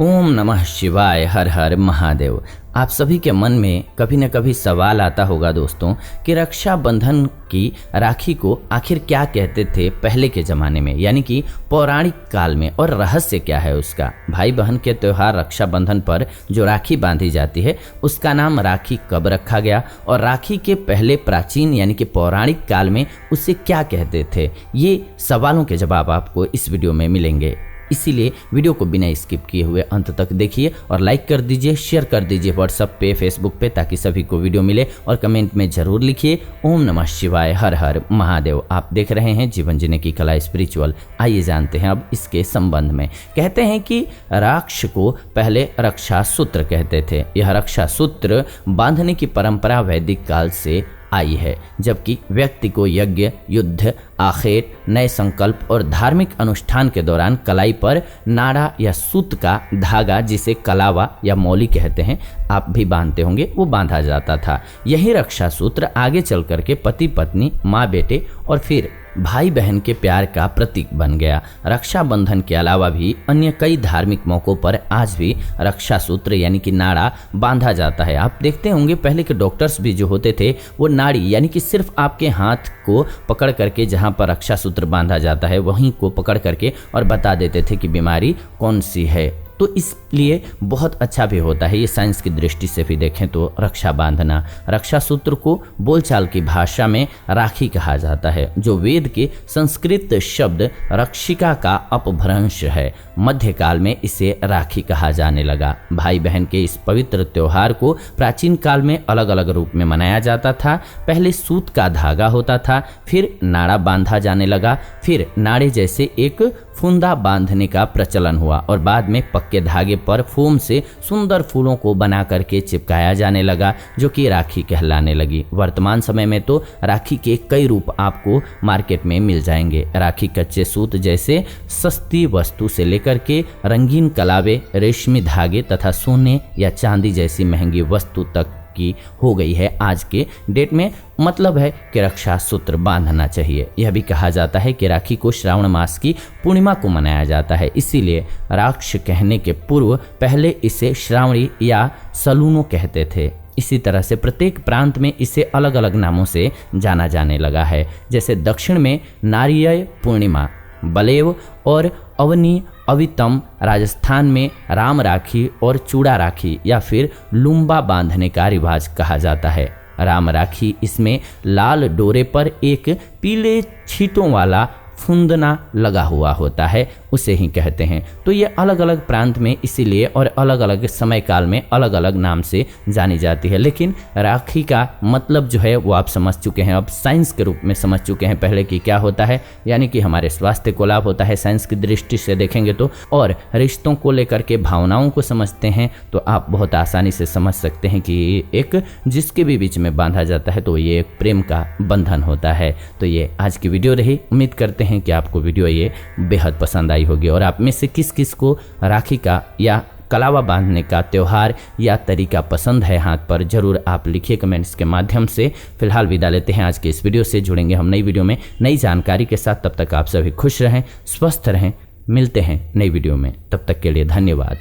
ओम नमः शिवाय। हर हर महादेव। आप सभी के मन में कभी न कभी सवाल आता होगा दोस्तों कि रक्षाबंधन की राखी को आखिर क्या कहते थे पहले के ज़माने में, यानी कि पौराणिक काल में, और रहस्य क्या है उसका। भाई बहन के त्यौहार रक्षाबंधन पर जो राखी बांधी जाती है उसका नाम राखी कब रखा गया, और राखी के पहले प्राचीन यानी कि पौराणिक काल में उसे क्या कहते थे, ये सवालों के जवाब आपको इस वीडियो में मिलेंगे। इसीलिए वीडियो को बिना स्किप किए हुए अंत तक देखिए और लाइक कर दीजिए, शेयर कर दीजिए व्हाट्सएप पे, फेसबुक पे, ताकि सभी को वीडियो मिले। और कमेंट में जरूर लिखिए ओम नमः शिवाय, हर हर महादेव। आप देख रहे हैं जीवन जीने की कला स्पिरिचुअल। आइए जानते हैं अब इसके संबंध में। कहते हैं कि राक्ष को पहले रक्षा सूत्र कहते थे। यह रक्षा सूत्र बांधने की परंपरा वैदिक काल से आई है, जबकि व्यक्ति को यज्ञ, युद्ध, आखेट, नए संकल्प और धार्मिक अनुष्ठान के दौरान कलाई पर नाड़ा या सूत का धागा, जिसे कलावा या मौली कहते हैं, आप भी बांधते होंगे, वो बांधा जाता था। यही रक्षा सूत्र आगे चल करके पति पत्नी, माँ बेटे और फिर भाई बहन के प्यार का प्रतीक बन गया। रक्षाबंधन के अलावा भी अन्य कई धार्मिक मौक़ों पर आज भी रक्षा सूत्र यानी कि नाड़ा बांधा जाता है। आप देखते होंगे पहले के डॉक्टर्स भी जो होते थे वो नाड़ी यानी कि सिर्फ आपके हाथ को पकड़ करके, जहाँ पर रक्षा सूत्र बांधा जाता है वहीं को पकड़ करके और बता देते थे कि बीमारी कौन सी है। तो इसलिए बहुत अच्छा भी होता है, ये साइंस की दृष्टि से भी देखें तो रक्षा बांधना। रक्षा सूत्र को बोलचाल की भाषा में राखी कहा जाता है, जो वेद के संस्कृत शब्द रक्षिका का अपभ्रंश है। मध्यकाल में इसे राखी कहा जाने लगा। भाई बहन के इस पवित्र त्योहार को प्राचीन काल में अलग अलग रूप में मनाया जाता था। पहले सूत का धागा होता था, फिर नाड़ा बांधा जाने लगा, फिर नाड़े जैसे एक फुंदा बांधने का प्रचलन हुआ और बाद में पक्के धागे पर फोम से सुंदर फूलों को बना करके चिपकाया जाने लगा, जो कि राखी कहलाने लगी। वर्तमान समय में तो राखी के कई रूप आपको मार्केट में मिल जाएंगे। राखी कच्चे सूत जैसे सस्ती वस्तु से लेकर के रंगीन कलावे, रेशमी धागे तथा सोने या चांदी जैसी महंगी वस्तु तक की हो गई है आज के डेट में। मतलब है कि रक्षा सूत्र बांधना चाहिए। यह भी कहा जाता है कि राखी को श्रावण मास की पूर्णिमा को मनाया जाता है, इसीलिए राक्ष कहने के पूर्व पहले इसे श्रावणी या सलूनो कहते थे। इसी तरह से प्रत्येक प्रांत में इसे अलग अलग नामों से जाना जाने लगा है। जैसे दक्षिण में नारियल पूर्णिमा, बलेव और अवनी अवितम, राजस्थान में राम राखी और चूड़ा राखी या फिर लुम्बा बांधने का रिवाज कहा जाता है। राम राखी, इसमें लाल डोरे पर एक पीले छींटों वाला फुंदना लगा हुआ होता है, उसे ही कहते हैं। तो ये अलग अलग प्रांत में इसीलिए और अलग अलग समय काल में अलग अलग नाम से जानी जाती है। लेकिन राखी का मतलब जो है वो आप समझ चुके हैं, अब साइंस के रूप में समझ चुके हैं पहले कि क्या होता है, यानी कि हमारे स्वास्थ्य को लाभ होता है साइंस की दृष्टि से देखेंगे तो, और रिश्तों को लेकर के भावनाओं को समझते हैं तो आप बहुत आसानी से समझ सकते हैं कि एक जिसके भी बीच में बांधा जाता है तो ये एक प्रेम का बंधन होता है। तो ये आज की वीडियो रही। उम्मीद करते हैं कि आपको वीडियो ये बेहद पसंद आई होगी और आप में से किस किस को राखी का या कलावा बांधने का त्यौहार या तरीका पसंद है हाथ पर, जरूर आप लिखिए कमेंट्स के माध्यम से। फिलहाल विदा लेते हैं आज के इस वीडियो से। जुड़ेंगे हम नई वीडियो में नई जानकारी के साथ। तब तक आप सभी खुश रहें, स्वस्थ रहें। मिलते हैं नई वीडियो में, तब तक के लिए धन्यवाद।